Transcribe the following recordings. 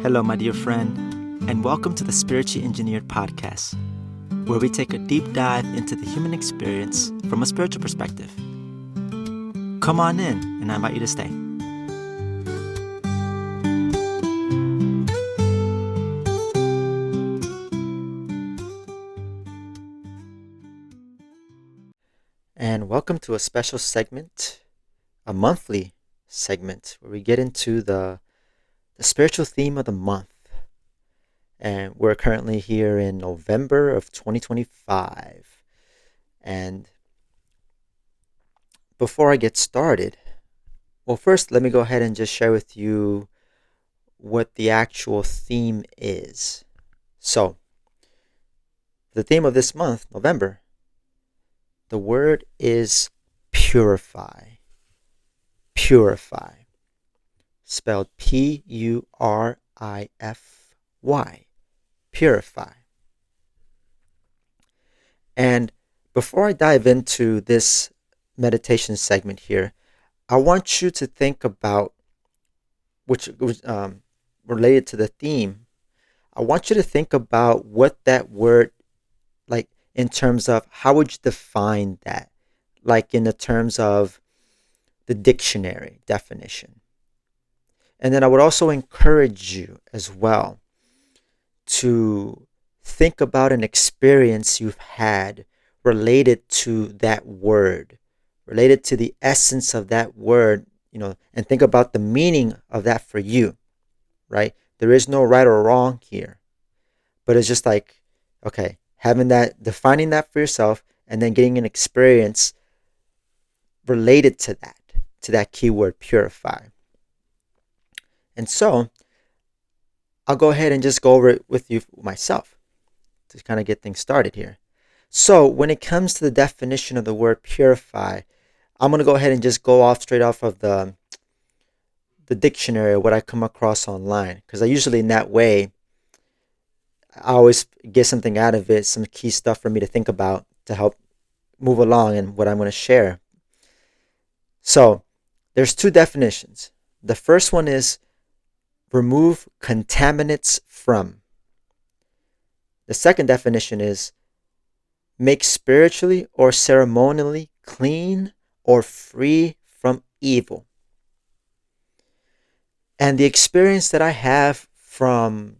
Hello, my dear friend, and welcome to the Spiritually Engineered Podcast, where we take a deep dive into the human experience from a spiritual perspective. Come on in, and I invite you to stay. And welcome to a special segment, a monthly segment, where we get into the spiritual theme of the month. And we're currently here in November of 2025. And before I get started, well, first let me go ahead and just share with you what the actual theme is. So, the theme of this month, November, the word is purify. Purify. Spelled Purify. Purify. And before I dive into this meditation segment here, I want you to think about, which related to the theme, I want you to think about what that word, like in terms of how would you define that, like in the terms of the dictionary definition. And then I would also encourage you as well to think about an experience you've had related to that word, related to the essence of that word, and think about the meaning of that for you, right? There is no right or wrong here, but it's just like, okay, having that, defining that for yourself, and then getting an experience related to that keyword, purify. And so I'll go ahead and just go over it with you myself to kind of get things started here. So when it comes to the definition of the word purify, I'm going to go ahead and just go off straight off of the dictionary, what I come across online, because I usually in that way, I always get something out of it, some key stuff for me to think about to help move along in what I'm going to share. So there's two definitions. The first one is remove contaminants from. The second definition is make spiritually or ceremonially clean or free from evil. And the experience that I have from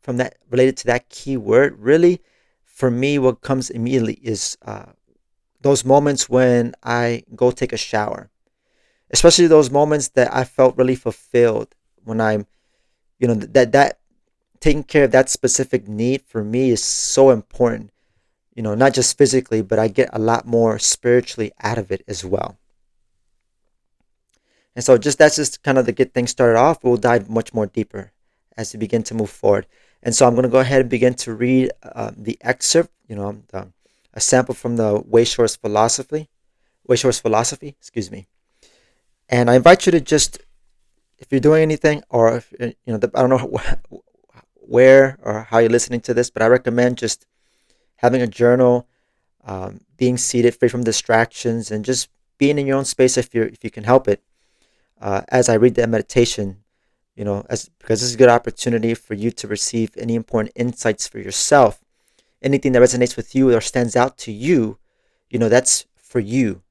that related to that key word, really, for me, what comes immediately is those moments when I go take a shower, especially those moments that I felt really fulfilled when I'm, that taking care of that specific need for me is so important, not just physically, but I get a lot more spiritually out of it as well. And so that's just kind of to get things started off. We'll dive much more deeper as we begin to move forward. And so I'm going to go ahead and begin to read the excerpt, a sample from the Wayshowers Philosophy, And I invite you to just, if you're doing anything, or if, I don't know where or how you're listening to this, but I recommend just having a journal, being seated free from distractions, and just being in your own space if you can help it. As I read that meditation, because this is a good opportunity for you to receive any important insights for yourself. Anything that resonates with you or stands out to you, that's for you.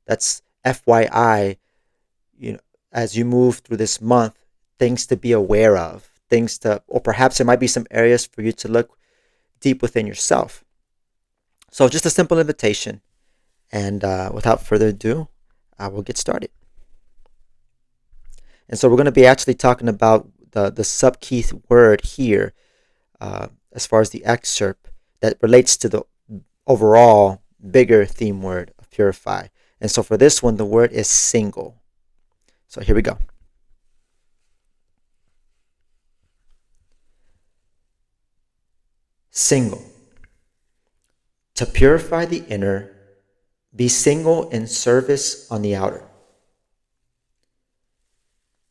That's FYI. As you move through this month, things to be aware of, or perhaps there might be some areas for you to look deep within yourself. So just a simple invitation. And without further ado, I will get started. And so we're going to be actually talking about the sub-key word here as far as the excerpt that relates to the overall bigger theme word of purify. And so for this one, the word is single. So here we go. Single. To purify the inner, be single in service on the outer.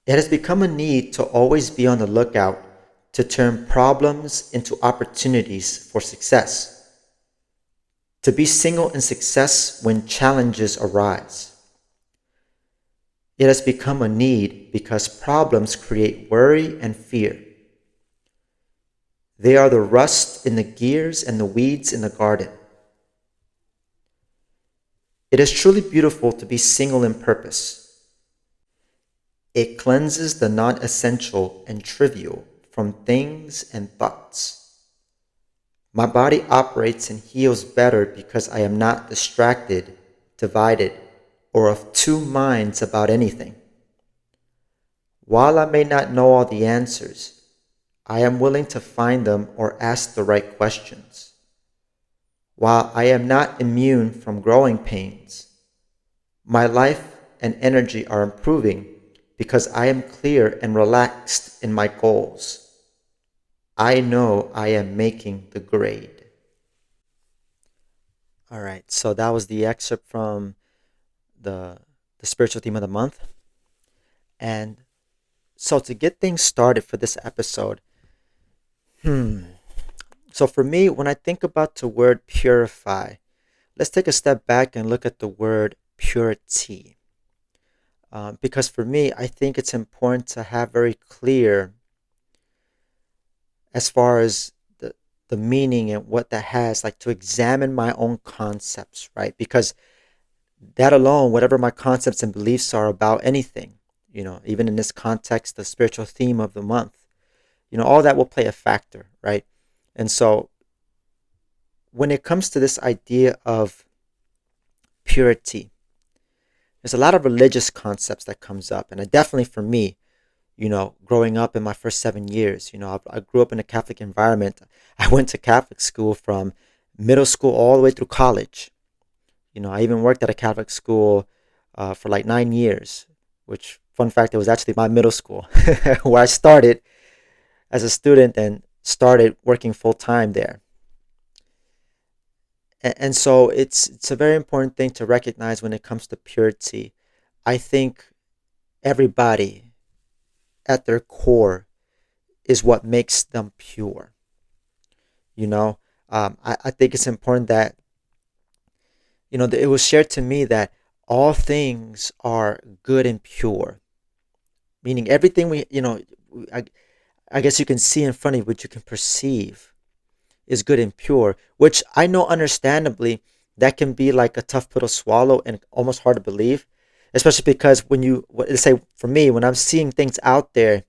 It has become a need to always be on the lookout to turn problems into opportunities for success. To be single in success when challenges arise. It has become a need because problems create worry and fear. They are the rust in the gears and the weeds in the garden. It is truly beautiful to be single in purpose. It cleanses the non essential and trivial from things and thoughts. My body operates and heals better because I am not distracted, divided, or of two minds about anything. While I may not know all the answers, I am willing to find them or ask the right questions. While I am not immune from growing pains, my life and energy are improving because I am clear and relaxed in my goals. I know I am making the grade. All right, so that was the excerpt from the the spiritual theme of the month. And so to get things started for this episode, so for me, when I think about the word purify, let's take a step back and look at the word purity. Because for me, I think it's important to have very clear as far as the meaning and what that has, like to examine my own concepts, right? Because that alone, whatever my concepts and beliefs are about anything, even in this context, the spiritual theme of the month, all that will play a factor, right? And so when it comes to this idea of purity, there's a lot of religious concepts that comes up. And definitely for me, growing up in my first 7 years, I grew up in a Catholic environment. I went to Catholic school from middle school all the way through college. I even worked at a Catholic school for like 9 years, which, fun fact, it was actually my middle school where I started as a student and started working full time there. And so it's a very important thing to recognize when it comes to purity. I think everybody at their core is what makes them pure. You know, I think it's important that, it was shared to me that all things are good and pure, meaning everything I, I guess you can see in front of you, what you can perceive is good and pure, which I know understandably that can be like a tough pill to swallow and almost hard to believe, especially because let's say for me, when I'm seeing things out there,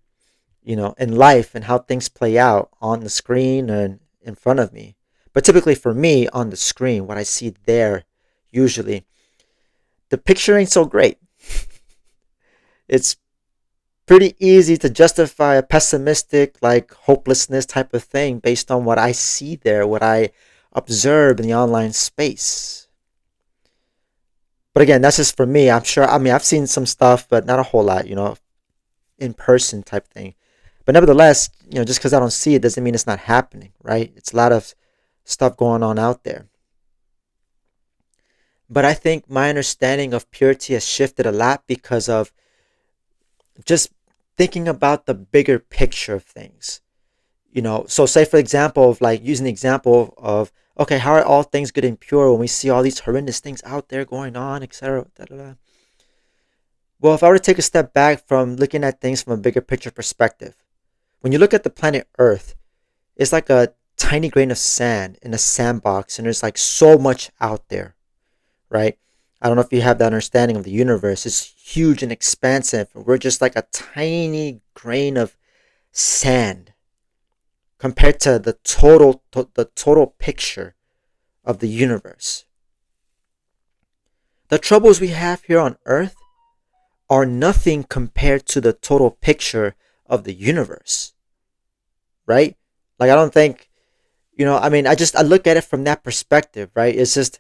in life and how things play out on the screen and in front of me. But typically for me on the screen, what I see there, usually, the picture ain't so great. It's pretty easy to justify a pessimistic, like hopelessness type of thing based on what I see there, what I observe in the online space. But again, that's just for me. I'm sure, I've seen some stuff, but not a whole lot, in person type thing. But nevertheless, just because I don't see it doesn't mean it's not happening, right? It's a lot of stuff going on out there. But I think my understanding of purity has shifted a lot because of just thinking about the bigger picture of things. So say for example, of like using the example of, okay, how are all things good and pure when we see all these horrendous things out there going on, etc. Well, if I were to take a step back from looking at things from a bigger picture perspective, when you look at the planet Earth, it's like a tiny grain of sand in a sandbox, and there's like so much out there, right? I don't know if you have that understanding of the universe. It's huge and expansive. We're just like a tiny grain of sand compared to the total picture of the universe. The troubles we have here on Earth are nothing compared to the total picture of the universe, right? Like I don't think, I look at it from that perspective, right? It's just,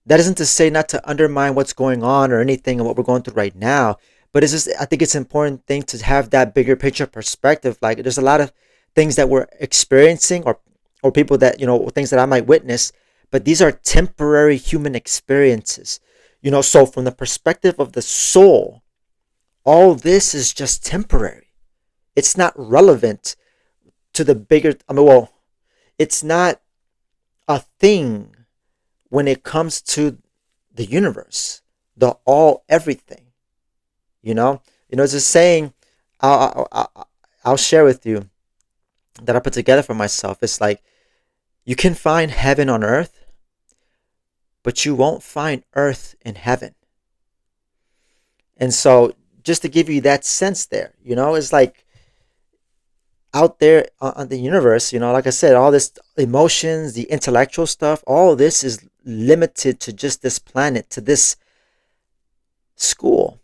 that isn't to say not to undermine what's going on or anything and what we're going through right now, but it's just, I think it's an important thing to have that bigger picture perspective. Like there's a lot of things that we're experiencing, or people that, things that I might witness, but these are temporary human experiences. So from the perspective of the soul, all this is just temporary. It's not relevant to the bigger, it's not a thing when it comes to the universe, the all everything. It's a saying I'll share with you that I put together for myself. It's like, you can find heaven on earth, but you won't find earth in heaven. And so, just to give you that sense there, it's like out there on the universe, like I said, all this emotions, the intellectual stuff, all of this is limited to just this planet, to this school,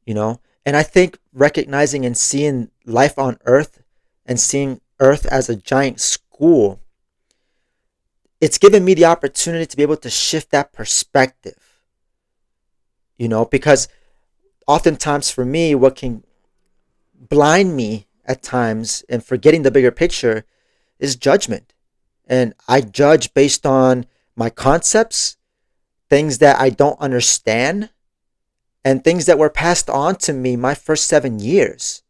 And I think recognizing and seeing life on earth and seeing earth as a giant school, it's given me the opportunity to be able to shift that perspective, because oftentimes for me, what can blind me at times in forgetting the bigger picture is judgment. And I judge based on my concepts, things that I don't understand, and things that were passed on to me my first 7 years.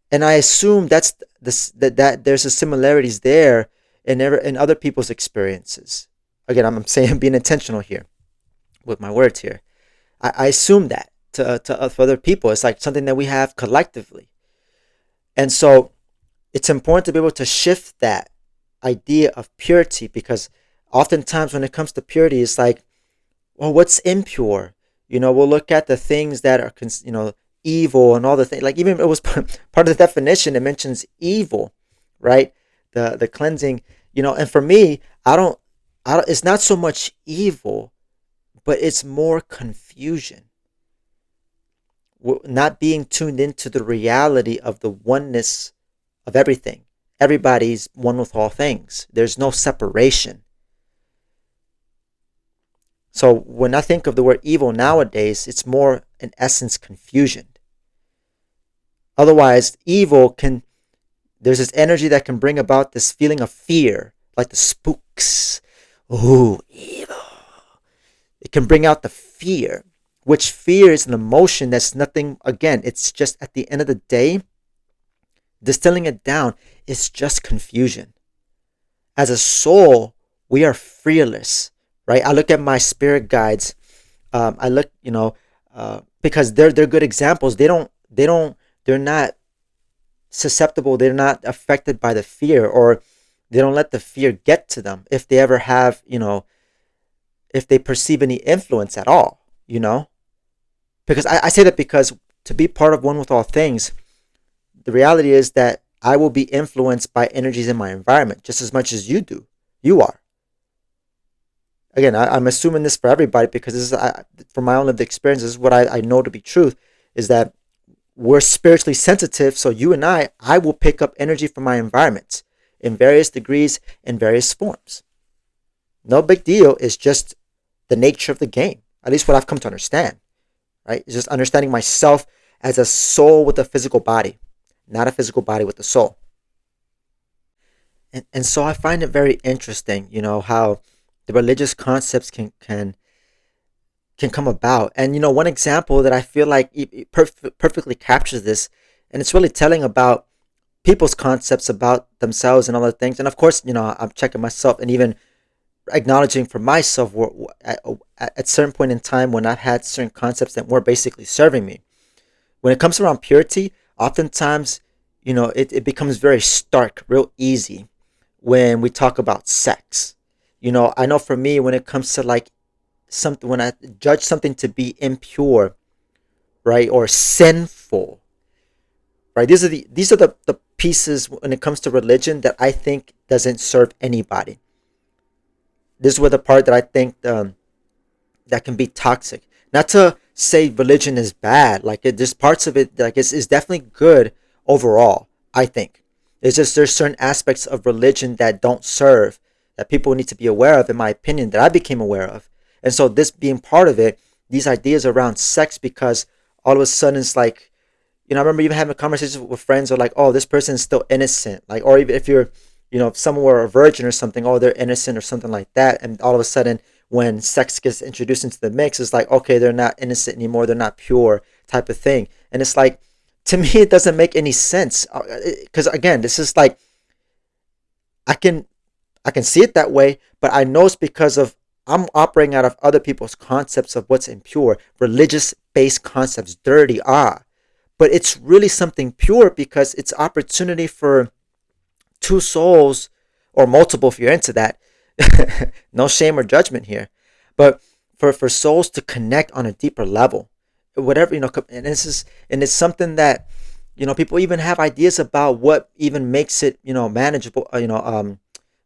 And I assume that there's a similarities there in other people's experiences. Again, I'm saying being intentional here with my words here. I assume that for other people, it's like something that we have collectively. And so it's important to be able to shift that idea of purity, because oftentimes when it comes to purity, it's like, well, what's impure? We'll look at the things that are, evil and all the things. Like, even it was part of the definition, it mentions evil, right? The cleansing, and for me, I don't, it's not so much evil, but it's more confusion. Not being tuned into the reality of the oneness of everything. Everybody's one with all things. There's no separation. So when I think of the word evil nowadays, it's more, in essence, confusion. Otherwise, there's this energy that can bring about this feeling of fear, like the spooks. Ooh, evil. It can bring out the fear, which fear is an emotion that's nothing, again, it's just, at the end of the day, distilling it down, it's just confusion. As a soul, we are fearless, right? I look at my spirit guides. I look, because they're good examples. They're not susceptible. They're not affected by the fear, or they don't let the fear get to them if they ever have, if they perceive any influence at all, Because I say that because to be part of one with all things, the reality is that I will be influenced by energies in my environment just as much as you are. Again, I'm assuming this for everybody, because this is, from my own lived experience, this is what I know to be truth, is that we're spiritually sensitive. So you and I will pick up energy from my environment in various degrees, in various forms. No big deal. It's just the nature of the game. At least what I've come to understand, right? It's just understanding myself as a soul with a physical body, not a physical body with a soul. And so I find it very interesting, how the religious concepts can come about. And one example that I feel like it perfectly captures this, and it's really telling about people's concepts about themselves and other things. And of course, I'm checking myself and even acknowledging for myself at certain point in time when I've had certain concepts that were basically serving me. When it comes around purity, oftentimes, it becomes very stark, real easy when we talk about sex. I know for me, when it comes to like something, when I judge something to be impure, right, or sinful, right, these are the pieces when it comes to religion that I think doesn't serve anybody. This is where the part that I think that can be toxic. Not to say religion is bad, like there's parts of it that is definitely good overall. I think it's just there's certain aspects of religion that don't serve, that people need to be aware of, in my opinion, that I became aware of. And so this being part of it, these ideas around sex, because all of a sudden it's like, I remember even having conversations with friends who are like, oh, this person is still innocent. Like, or even if you're, if someone were a virgin or something, oh, they're innocent or something like that. And all of a sudden, when sex gets introduced into the mix, it's like, okay, they're not innocent anymore. They're not pure, type of thing. And it's like, to me, it doesn't make any sense. Because again, this is like, I can see it that way, but I know it's because of I'm operating out of other people's concepts of what's impure, religious based concepts, dirty, but it's really something pure because it's opportunity for two souls, or multiple if you're into that. No shame or judgment here, but for souls to connect on a deeper level, whatever, and it's something that, people even have ideas about what even makes it, manageable,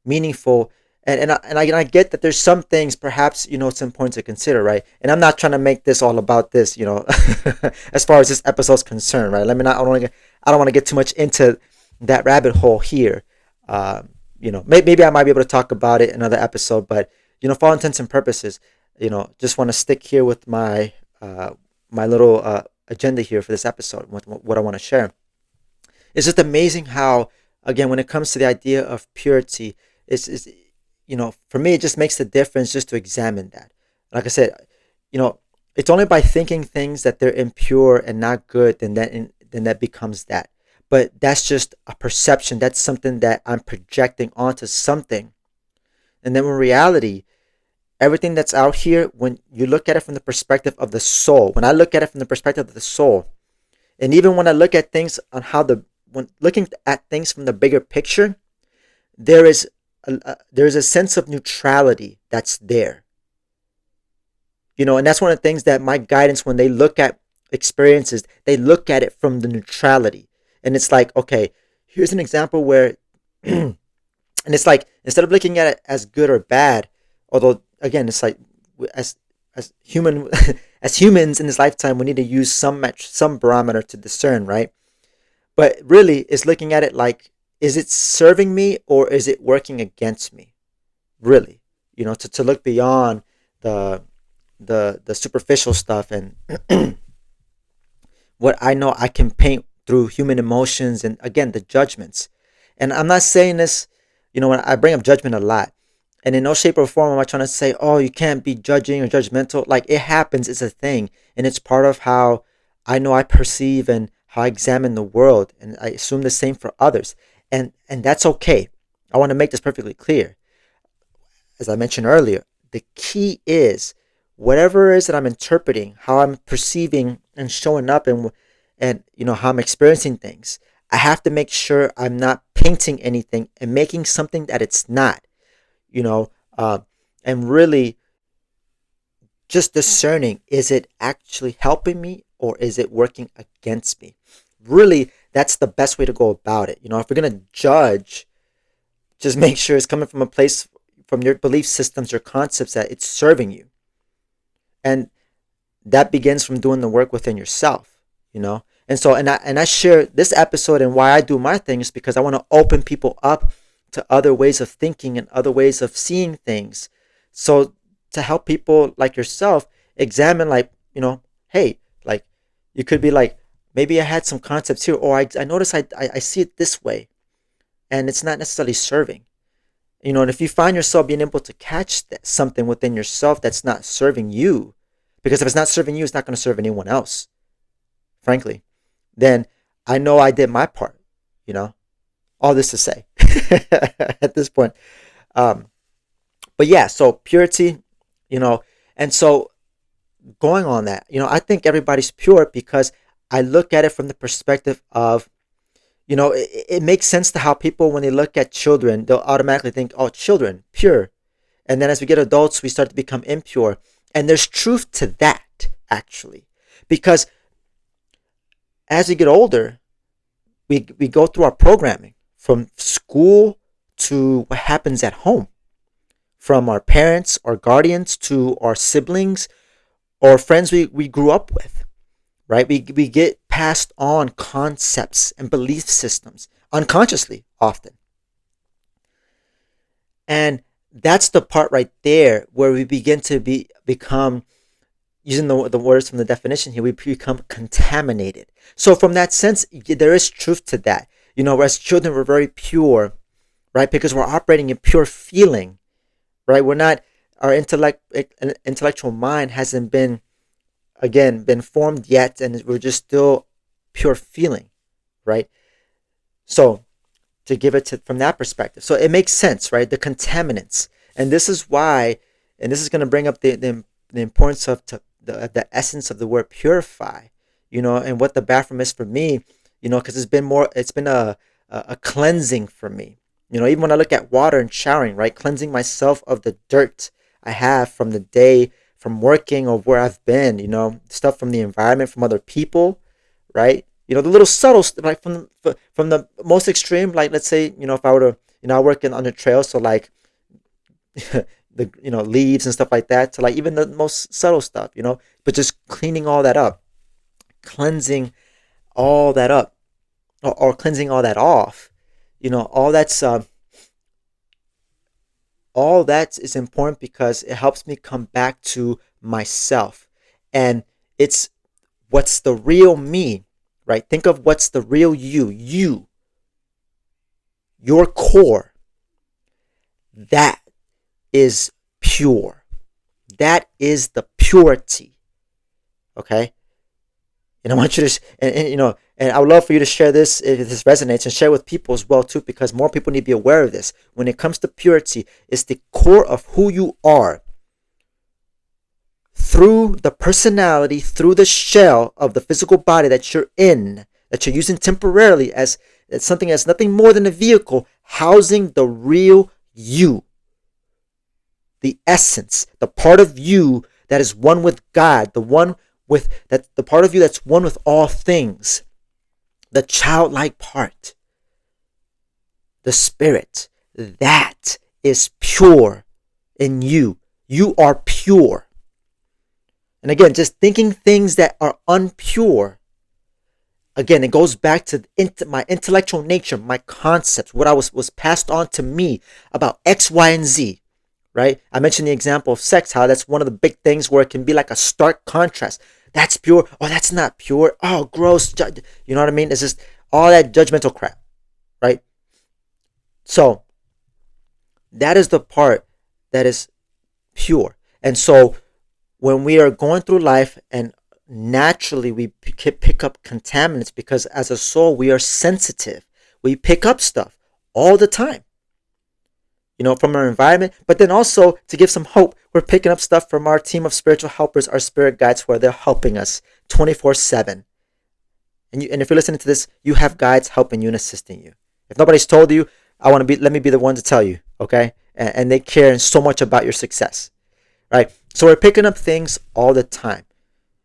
meaningful. And I get that there's some things perhaps, it's important to consider, right? And I'm not trying to make this all about this, as far as this episode's concerned, right? Let me not, I don't want to get too much into that rabbit hole here. Maybe I might be able to talk about it in another episode, but for all intents and purposes, just want to stick here with my little agenda here for this episode. What I want to share. It's just amazing how, again, when it comes to the idea of purity, it's for me, it just makes the difference just to examine that. Like I said, it's only by thinking things that they're impure and not good, then that becomes that. But that's just a perception. That's something that I'm projecting onto something. And then in reality, everything that's out here, when you look at it from the perspective of the soul, when I look at it from the perspective of the soul, and even when I look at things on when looking at things from the bigger picture, there is there's a sense of neutrality that's there. And that's one of the things that my guidance, when they look at experiences, they look at it from the neutrality. And it's like, okay, here's an example where, and it's like, instead of looking at it as good or bad, although again, it's like, as human as humans in this lifetime, we need to use some barometer to discern, right? But really, it's looking at it like, is it serving me or is it working against me? Really, to look beyond the superficial stuff, and what I know I can paint through human emotions, and again, the judgments. And I'm not saying this, when I bring up judgment a lot, and in no shape or form am I trying to say, oh, you can't be judging or judgmental. Like, it happens, it's a thing, and it's part of how I know I perceive and how I examine the world, and I assume the same for others. And that's okay. I want to make this perfectly clear. As I mentioned earlier, the key is whatever it is that I'm interpreting, how I'm perceiving and showing up, and how I'm experiencing things. I have to make sure I'm not painting anything and making something that it's not. And really just discerning, is it actually helping me or is it working against me? Really, that's the best way to go about it. If we're gonna judge, just make sure it's coming from a place, from your belief systems or concepts, that it's serving you. And that begins from doing the work within yourself, And so, and I share this episode, and why I do my thing is because I want to open people up to other ways of thinking and other ways of seeing things. So to help people like yourself examine, like, hey, like, you could be like, maybe I had some concepts here, or I notice I see it this way, and it's not necessarily serving. And if you find yourself being able to catch something within yourself that's not serving you, because if it's not serving you, it's not going to serve anyone else, frankly, then I know I did my part, all this to say at this point. But yeah, so purity, and so going on that, I think everybody's pure because I look at it from the perspective of, it makes sense to how people, when they look at children, they'll automatically think, oh, children, pure. And then as we get adults, we start to become impure. And there's truth to that, actually. Because as we get older, we go through our programming, from school to what happens at home, from our parents, our guardians, to our siblings or friends we grew up with, right? We get passed on concepts and belief systems unconsciously often. And that's the part right there where we begin to become, using the words from the definition here, we become contaminated. So from that sense, there is truth to that. As children, we're very pure, right? Because we're operating in pure feeling, right? We're not, our intellectual mind hasn't been formed yet, and we're just still pure feeling, right? So to give it from that perspective, so it makes sense, right? The contaminants. And this is why, And this is going to bring up the importance of the essence of the word purify, and what the bathroom is for me, because it's been a cleansing for me. Even when I look at water and showering, right, cleansing myself of the dirt I have from the day, from working or where I've been, stuff from the environment, from other people, right? The little subtle, like from the most extreme, like let's say, if I were to, I work on the trail, so like the leaves and stuff like that, to like even the most subtle stuff, but just cleaning all that up, cleansing all that up, or cleansing all that off, all that is important because it helps me come back to myself, and it's what's the real me, right? Think of what's the real you, your core. That is pure. That is the purity. Okay? And I want you to, and I would love for you to share this if this resonates, and share with people as well too, because more people need to be aware of this. When it comes to purity, it's the core of who you are. Through the personality, through the shell of the physical body that you're in, that you're using temporarily as something that's nothing more than a vehicle housing the real you. The essence, the part of you that is one with God, the part of you that's one with all things, the childlike part, the spirit, that is pure in you. You are pure. And again, just thinking things that are unpure, again, it goes back to my intellectual nature, my concepts, what was passed on to me about X, Y, and Z. Right? I mentioned the example of sex, how that's one of the big things where it can be like a stark contrast. That's pure. Oh, that's not pure. Oh, gross. You know what I mean? It's just all that judgmental crap. Right? So, that is the part that is pure. And so, when we are going through life and naturally we pick up contaminants, because as a soul, we are sensitive. We pick up stuff all the time. From our environment, but then also to give some hope, we're picking up stuff from our team of spiritual helpers, our spirit guides, where they're helping us 24/7. And if you're listening to this, you have guides helping you and assisting you. If nobody's told you, let me be the one to tell you, okay? And they care so much about your success, right? So we're picking up things all the time.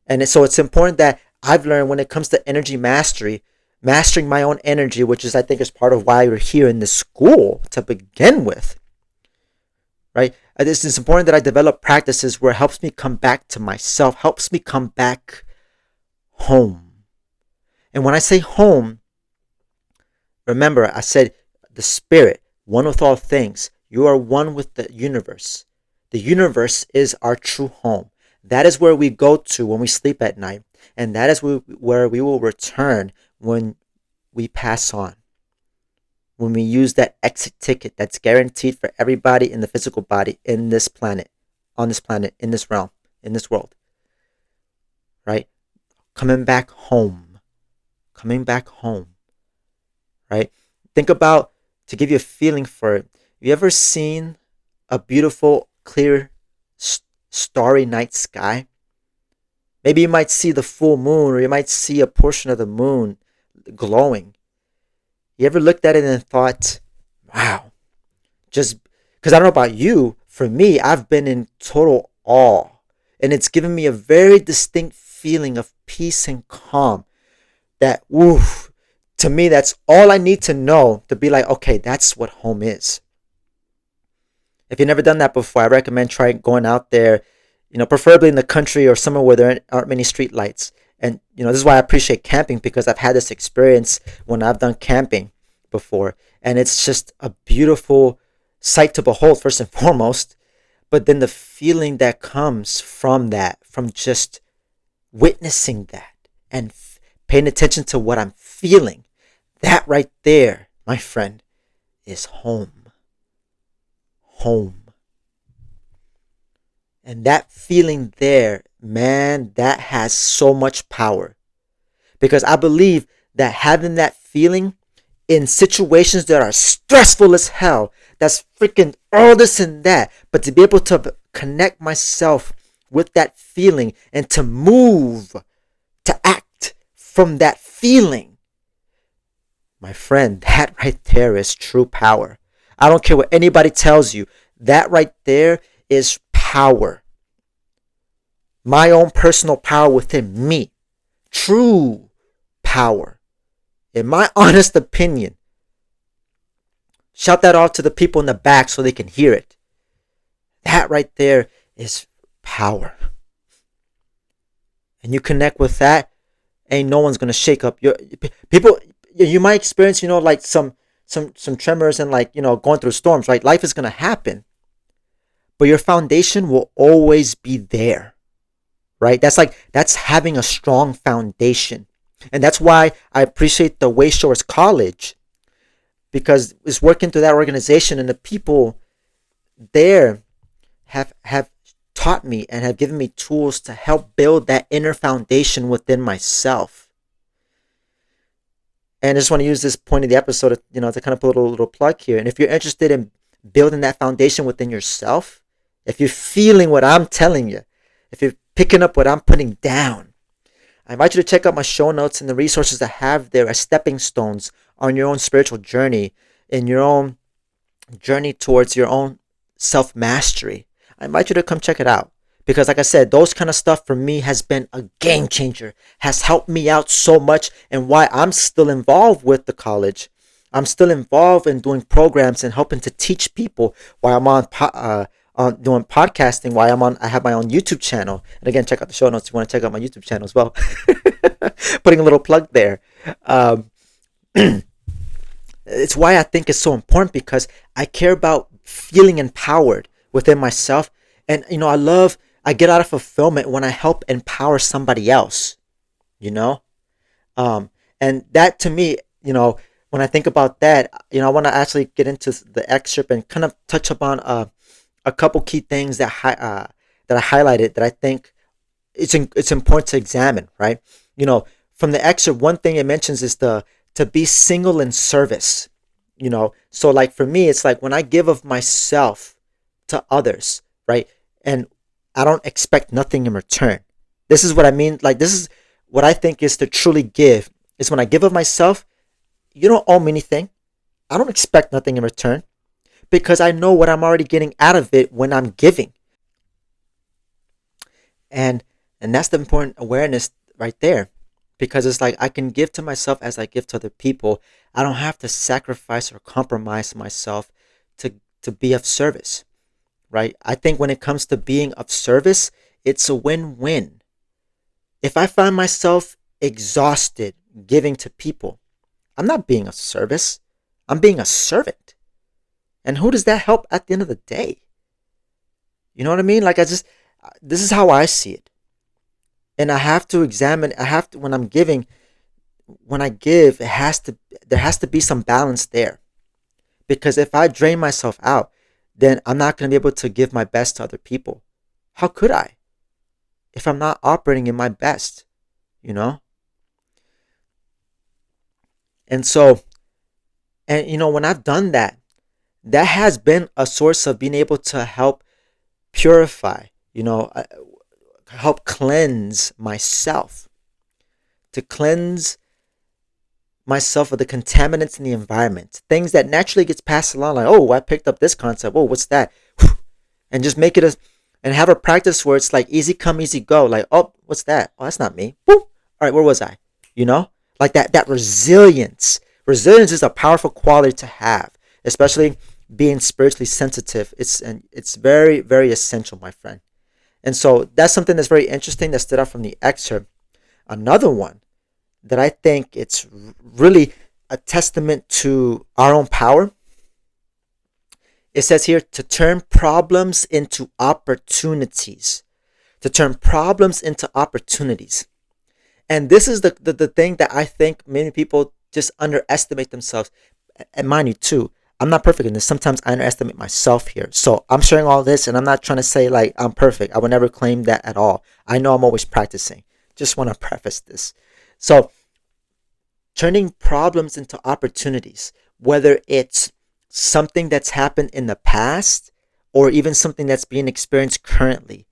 And so it's important that I've learned when it comes to energy mastery, mastering my own energy, which is, I think, is part of why we're here in this school to begin with. Right? It's important that I develop practices where it helps me come back to myself, helps me come back home. And when I say home, remember, I said the spirit, one with all things. You are one with the universe. The universe is our true home. That is where we go to when we sleep at night. And that is where we will return when we pass on. When we use that exit ticket that's guaranteed for everybody in the physical body in this planet, on this planet, in this realm, in this world. Right? Coming back home. Coming back home. Right? Think about, to give you a feeling for it, have you ever seen a beautiful, clear, starry night sky? Maybe you might see the full moon, or you might see a portion of the moon glowing. You ever looked at it and thought, wow, just because I don't know about you, for me, I've been in total awe. And it's given me a very distinct feeling of peace and calm that, woof, to me, that's all I need to know to be like, okay, that's what home is. If you've never done that before, I recommend trying going out there, preferably in the country or somewhere where there aren't many street lights. And, this is why I appreciate camping, because I've had this experience when I've done camping before. And it's just a beautiful sight to behold, first and foremost. But then the feeling that comes from that, from just witnessing that and paying attention to what I'm feeling, that right there, my friend, is home. Home. And that feeling there, man, that has so much power. Because I believe that having that feeling in situations that are stressful as hell, that's freaking all this and that, but to be able to connect myself with that feeling and to move, to act from that feeling, my friend, that right there is true power. I don't care what anybody tells you. That right there is power. My own personal power within me. True power. In my honest opinion. Shout that out to the people in the back so they can hear it. That right there is power. And you connect with that, ain't no one's gonna shake up your people. You might experience, like some tremors and going through storms, right? Life is gonna happen, but your foundation will always be there, right? That's having a strong foundation, and that's why I appreciate the Wayshowers College, because it's working through that organization, and the people there have taught me and have given me tools to help build that inner foundation within myself. And I just want to use this point of the episode, to kind of put a little plug here. And if you're interested in building that foundation within yourself, if you're feeling what I'm telling you, if you're picking up what I'm putting down, I invite you to check out my show notes and the resources I have there as stepping stones on your own spiritual journey, in your own journey towards your own self-mastery. I invite you to come check it out. Because like I said, those kind of stuff for me has been a game changer, has helped me out so much, and why I'm still involved with the college. I'm still involved in doing programs and helping to teach people, while I'm on doing podcasting, while I have my own YouTube channel. And again, check out the show notes if you want to check out my YouTube channel as well. Putting a little plug there. It's why I think it's so important, because I care about feeling empowered within myself. And, I get out of fulfillment when I help empower somebody else, and that to me, when I think about that, I want to actually get into the excerpt and kind of touch upon a couple key things that I highlighted that I think it's important to examine, right? From the excerpt, one thing it mentions is to be single in service, so like for me, it's like when I give of myself to others, right? And I don't expect nothing in return. This is what I mean. Like, this is what I think is to truly give, is when I give of myself, you don't owe me anything. I don't expect nothing in return, because I know what I'm already getting out of it when I'm giving. And that's the important awareness right there, because it's like I can give to myself as I give to other people. I don't have to sacrifice or compromise myself to be of service. Right? I think when it comes to being of service, it's a win-win. If I find myself exhausted giving to people, I'm not being of service. I'm being a servant. And who does that help at the end of the day? You know what I mean? This is how I see it. And I have to examine, when I'm giving, when I give, there has to be some balance there. Because if I drain myself out, then I'm not going to be able to give my best to other people. How could I? If I'm not operating in my best, And so, when I've done that, that has been a source of being able to help purify, help cleanse myself. To cleanse myself of the contaminants in the environment, things that naturally gets passed along, like, oh, I picked up this concept, oh, what's that, and just make it and have a practice where it's like easy come, easy go, like, oh, what's that, oh, that's not me, woo, all right, where was I, like that resilience is a powerful quality to have, especially being spiritually sensitive. It's very, very essential, my friend. And so that's something that's very interesting that stood out from the excerpt. Another one that I think it's really a testament to our own power. It says here to turn problems into opportunities. To turn problems into opportunities. And this is the thing that I think many people just underestimate themselves. And mind you too, I'm not perfect in this. Sometimes I underestimate myself here. So I'm sharing all this, and I'm not trying to say like I'm perfect. I would never claim that at all. I know I'm always practicing. Just want to preface this. So, turning problems into opportunities, whether it's something that's happened in the past or even something that's being experienced currently.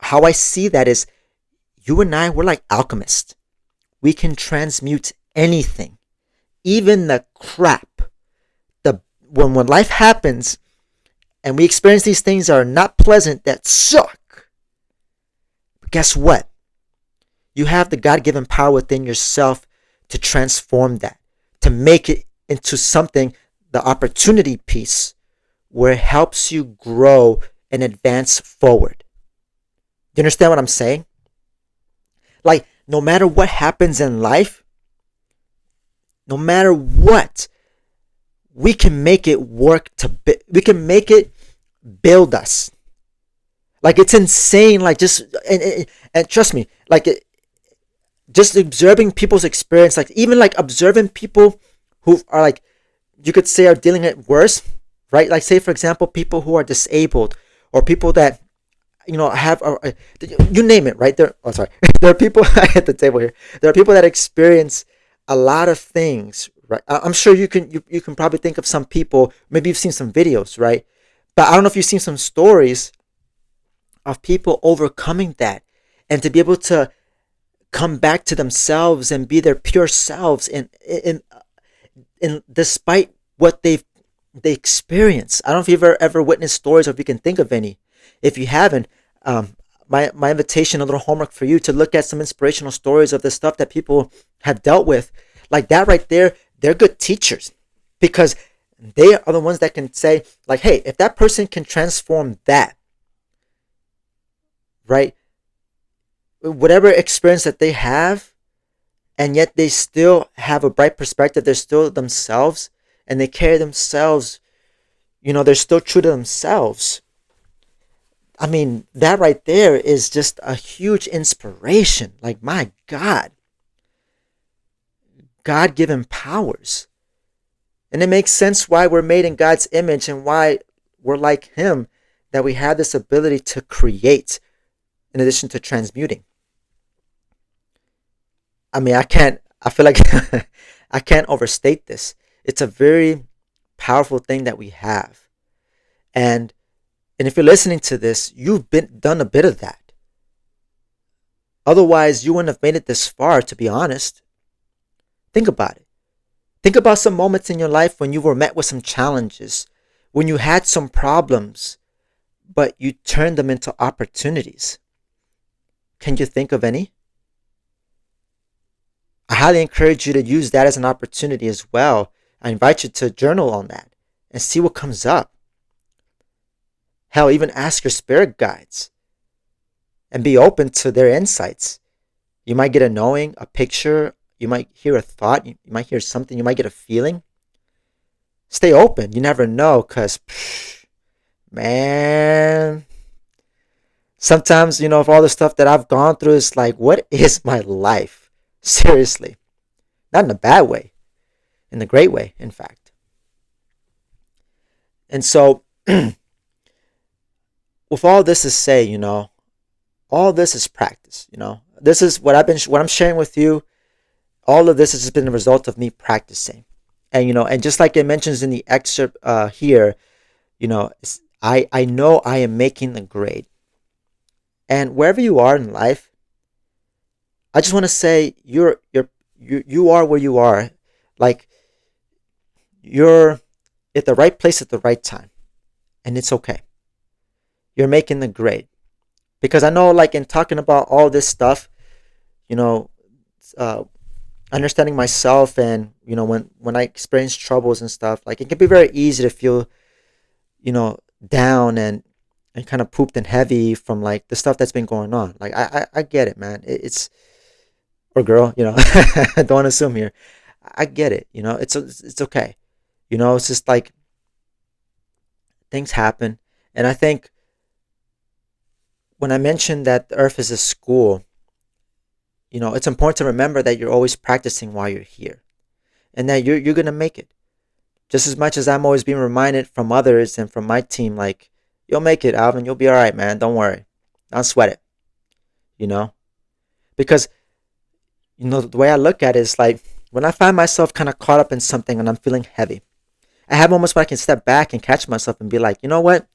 How I see that is you and I, we're like alchemists. We can transmute anything, even the crap. When life happens and we experience these things that are not pleasant, that suck. But guess what? You have the God-given power within yourself to transform that, to make it into something, the opportunity piece, where it helps you grow and advance forward. Do you understand what I'm saying? Like, no matter what happens in life, no matter what, we can make it work we can make it build us. Like, it's insane. Like, just, and trust me, like, just observing people's experience, like, even like observing people who are like, you could say are dealing it worse, right? Like, say, for example, people who are disabled, or people that, have, you name it, right? Sorry. There are people, I hit the table here. There are people that experience a lot of things, right? I'm sure you can probably think of some people, maybe you've seen some videos, right? But I don't know if you've seen some stories of people overcoming that, and to be able to come back to themselves and be their pure selves, in despite what they experience. I don't know if you've ever witnessed stories, or if you can think of any. If you haven't, my invitation, a little homework for you, to look at some inspirational stories of the stuff that people have dealt with. Like that right there, they're good teachers, because they are the ones that can say, like, hey, if that person can transform that, right, whatever experience that they have, and yet they still have a bright perspective, they're still themselves, and they carry themselves, they're still true to themselves. I mean, that right there is just a huge inspiration. Like, my God, God-given powers. And it makes sense why we're made in God's image, and why we're like Him, that we have this ability to create in addition to transmuting. I mean, I feel like I can't overstate this. It's a very powerful thing that we have. And if you're listening to this, you've done a bit of that. Otherwise, you wouldn't have made it this far, to be honest. Think about it. Think about some moments in your life when you were met with some challenges, when you had some problems, but you turned them into opportunities. Can you think of any? I highly encourage you to use that as an opportunity as well. I invite you to journal on that and see what comes up. Hell, even ask your spirit guides and be open to their insights. You might get a knowing, a picture. You might hear a thought. You might hear something. You might get a feeling. Stay open. You never know, because, man, sometimes, of all the stuff that I've gone through, it's like, what is my life? Seriously. Not in a bad way. In a great way, in fact. And so, with all this to say, all this is practice. This is what I'm sharing with you. All of this has been the result of me practicing. And, and just like it mentions in the excerpt here, I know I am making the grade. And wherever you are in life, I just want to say you are where you are. Like, you're at the right place at the right time. And it's okay. You're making the grade. Because I know, like, in talking about all this stuff, understanding myself, and, when I experience troubles and stuff, like, it can be very easy to feel, down and kind of pooped and heavy from, like, the stuff that's been going on. Like, I get it, man. It's, or girl, don't assume here. I get it, it's okay. It's just like, things happen. And I think when I mentioned that the earth is a school, it's important to remember that you're always practicing while you're here, and that you're going to make it. Just as much as I'm always being reminded from others and from my team, like, you'll make it, Alvin. You'll be all right, man. Don't worry. Don't sweat it, because, the way I look at it is like, when I find myself kind of caught up in something and I'm feeling heavy, I have moments where I can step back and catch myself and be like, you know what?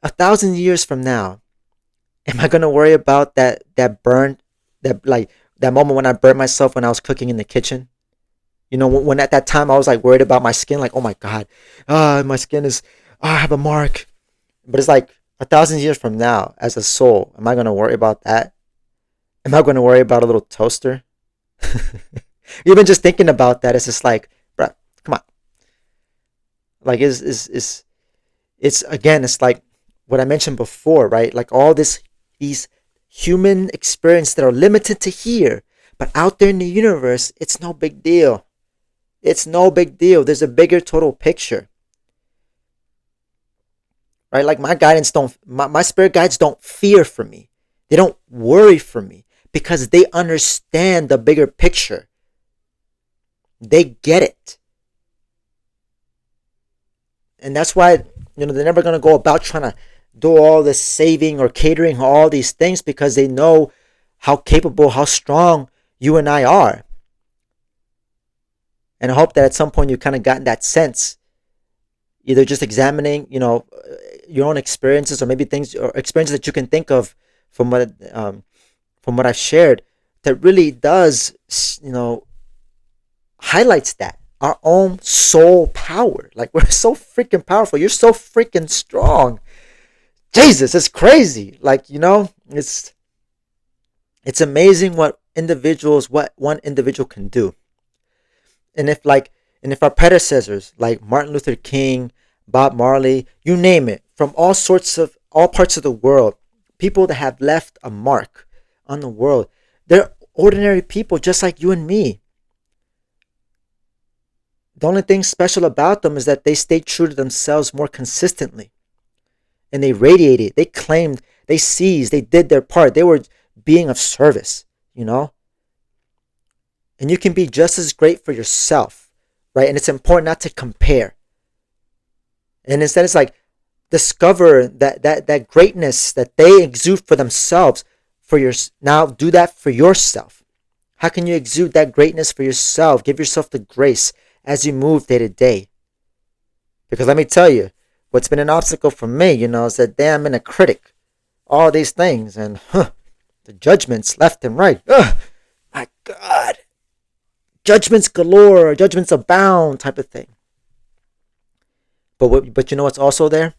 1,000 years from now, am I gonna worry about that burn, that moment when I burned myself when I was cooking in the kitchen? When at that time I was like worried about my skin, like, oh my god, my skin is, I have a mark. But it's like 1,000 years from now, as a soul, am I gonna worry about that? Am I gonna worry about a little toaster? Even just thinking about that, it's just like, bruh, come on. Like, it's again, it's like what I mentioned before, right? Like all these human experience that are limited to here, but out there in the universe, it's no big deal. It's no big deal. There's a bigger total picture, right? Like my spirit guides don't fear for me. They don't worry for me because they understand the bigger picture. They get it. And that's why, they're never going to go about trying to do all this saving or catering all these things, because they know how capable, how strong you and I are. And I hope that at some point you kind of gotten that sense, either just examining, your own experiences, or maybe things or experiences that you can think of from what I've shared, that really does, highlights that our own soul power. Like, we're so freaking powerful. You're so freaking strong. Jesus, it's crazy. Like, it's amazing what one individual can do. And if our predecessors like Martin Luther King, Bob Marley, you name it, from all parts of the world, people that have left a mark on the world, they're ordinary people just like you and me. The only thing special about them is that they stayed true to themselves more consistently. And they radiated, they claimed, they seized, they did their part. They were being of service, And you can be just as great for yourself, right? And it's important not to compare. And instead, it's like, discover that greatness that they exude for themselves. Now do that for yourself. How can you exude that greatness for yourself? Give yourself the grace as you move day to day. Because let me tell you, what's been an obstacle for me, is that damn I'm a critic. All these things and the judgments left and right. My God. Judgments galore, judgments abound type of thing. But you know what's also there?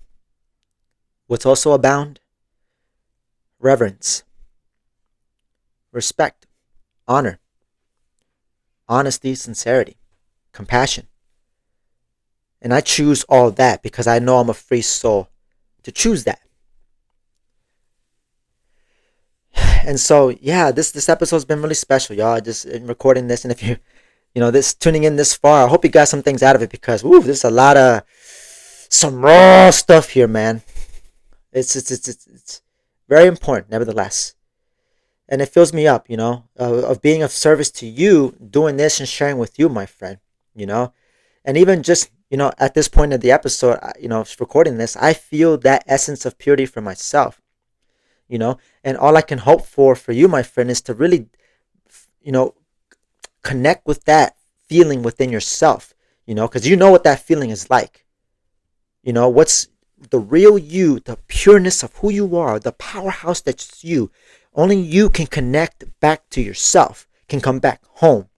What's also abound? Reverence, respect, honor, honesty, sincerity, compassion. And I choose all that because I know I'm a free soul to choose that. And so, yeah, this episode's been really special, y'all. Just recording this, and if you, this tuning in this far, I hope you got some things out of it, because there's a lot of some raw stuff here, man. It's very important, nevertheless. And it fills me up, of being of service to you, doing this and sharing with you, my friend, And even just, at this point of the episode, recording this, I feel that essence of purity for myself, And all I can hope for you, my friend, is to really, connect with that feeling within yourself, because you know what that feeling is like. What's the real you, the pureness of who you are, the powerhouse that's you. Only you can connect back to yourself, can come back home.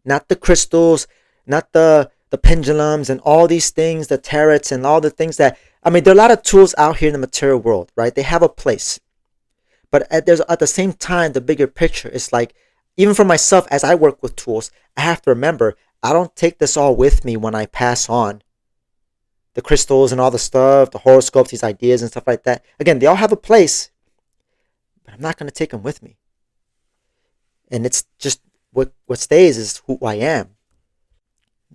Not the crystals, not the pendulums and all these things, the tarots and all the things that, there are a lot of tools out here in the material world, right? They have a place. But at the same time, the bigger picture is like, even for myself, as I work with tools, I have to remember, I don't take this all with me when I pass on the crystals and all the stuff, the horoscopes, these ideas and stuff like that. Again, they all have a place, but I'm not going to take them with me. And it's just what stays is who I am.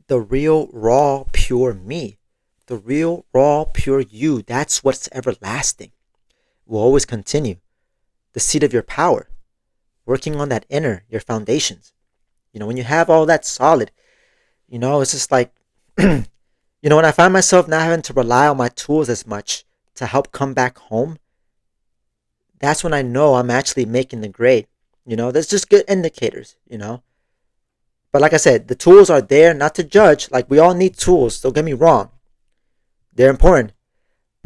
The real, raw, pure me. The real, raw, pure you. That's what's everlasting. Will always continue. The seat of your power. Working on that inner, your foundations. When you have all that solid, it's just like, when I find myself not having to rely on my tools as much to help come back home, that's when I know I'm actually making the grade. That's just good indicators, But like I said, the tools are there not to judge. Like, we all need tools. Don't get me wrong. They're important.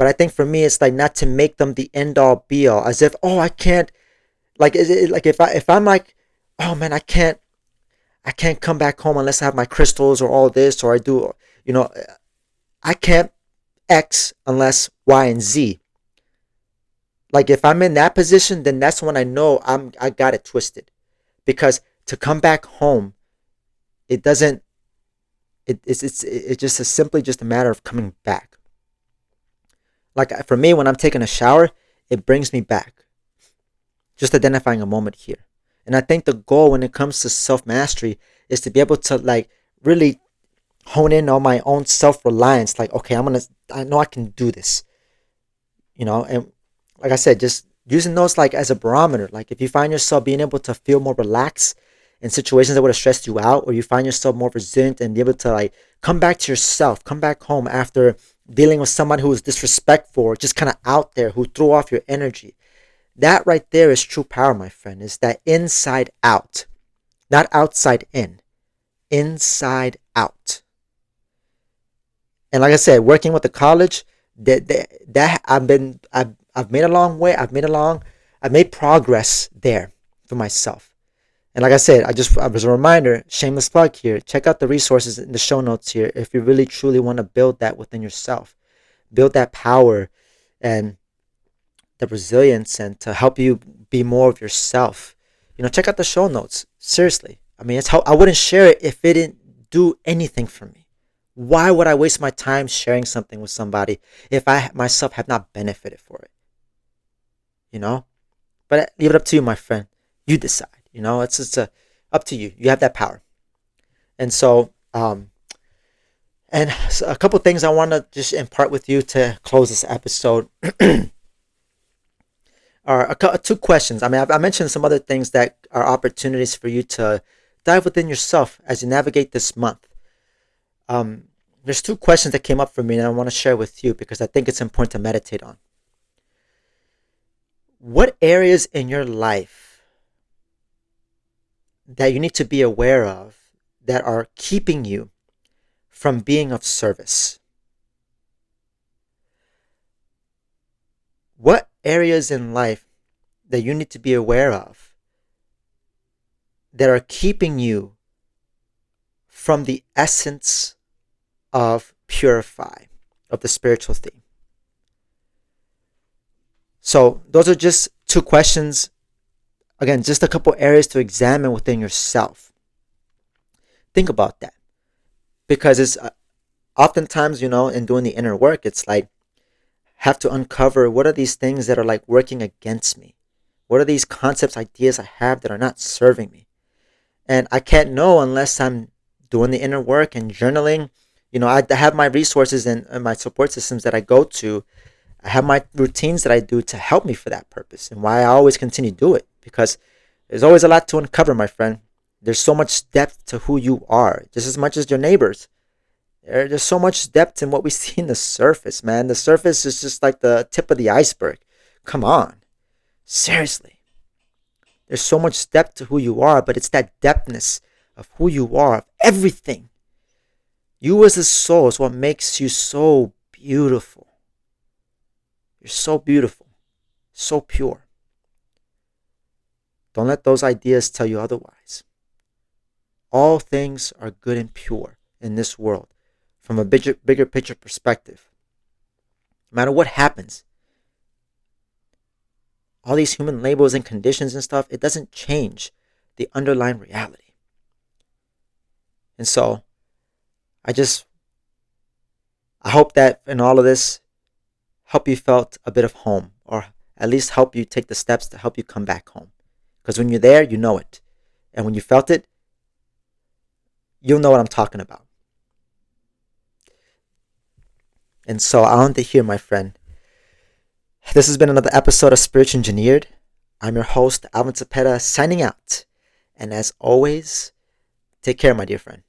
But I think for me, it's like not to make them the end all be all, as if, oh, I can't, like, is it like if I'm like, oh man, I can't come back home unless I have my crystals or all this, or I do, you know, I can't X unless Y and Z. Like if I'm in that position, then that's when I know I got it twisted. Because to come back home, it doesn't, it's just simply just a matter of coming back. Like for me, when I'm taking a shower, it brings me back. Just identifying a moment here. And I think the goal when it comes to self mastery is to be able to like really hone in on my own self reliance. Like, okay, I know I can do this, and like I said, just using those like as a barometer. Like if you find yourself being able to feel more relaxed in situations that would have stressed you out, or you find yourself more resilient and be able to like come back to yourself, come back home after dealing with someone who was disrespectful or just kind of out there who threw off your energy. That right there is true power, my friend. Is that inside out, not outside in, inside out. And like I said, working with the college, that I've made a long way. I've made progress there for myself. And like I said, I was a reminder, shameless plug here. Check out the resources in the show notes here if you really truly want to build that within yourself, build that power and the resilience, and to help you be more of yourself. Check out the show notes. Seriously, I mean, it's how I wouldn't share it if it didn't do anything for me. Why would I waste my time sharing something with somebody if I myself have not benefited for it? But I leave it up to you, my friend. You decide. It's up to you. You have that power. And so, a couple things I want to just impart with you to close this episode are two questions. I mean, I mentioned some other things that are opportunities for you to dive within yourself as you navigate this month. There's two questions that came up for me and I want to share with you because I think it's important to meditate on. What areas in your life that you need to be aware of that are keeping you from being of service? What areas in life that you need to be aware of that are keeping you from the essence of Purify, of the spiritual theme? So those are just two questions. Again, just a couple areas to examine within yourself. Think about that. Because it's oftentimes, in doing the inner work, it's like, have to uncover what are these things that are like working against me? What are these concepts, ideas I have that are not serving me? And I can't know unless I'm doing the inner work and journaling. I have my resources and my support systems that I go to. I have my routines that I do to help me for that purpose, and why I always continue to do it, because there's always a lot to uncover, my friend. There's so much depth to who you are, just as much as your neighbors. There's so much depth in what we see in the surface, man. The surface is just like the tip of the iceberg. Come on. Seriously. There's so much depth to who you are, but it's that depthness of who you are, of everything. You as a soul is what makes you so beautiful. You're so beautiful, so pure. Don't let those ideas tell you otherwise. All things are good and pure in this world from a bigger picture perspective. No matter what happens, all these human labels and conditions and stuff, it doesn't change the underlying reality. And so, I hope that in all of this, help you felt a bit of home, or at least help you take the steps to help you come back home. Because when you're there, you know it. And when you felt it, you'll know what I'm talking about. And so I want to hear, my friend. This has been another episode of Spiritual Engineered. I'm your host, Alvin Cepeda, signing out. And as always, take care, my dear friend.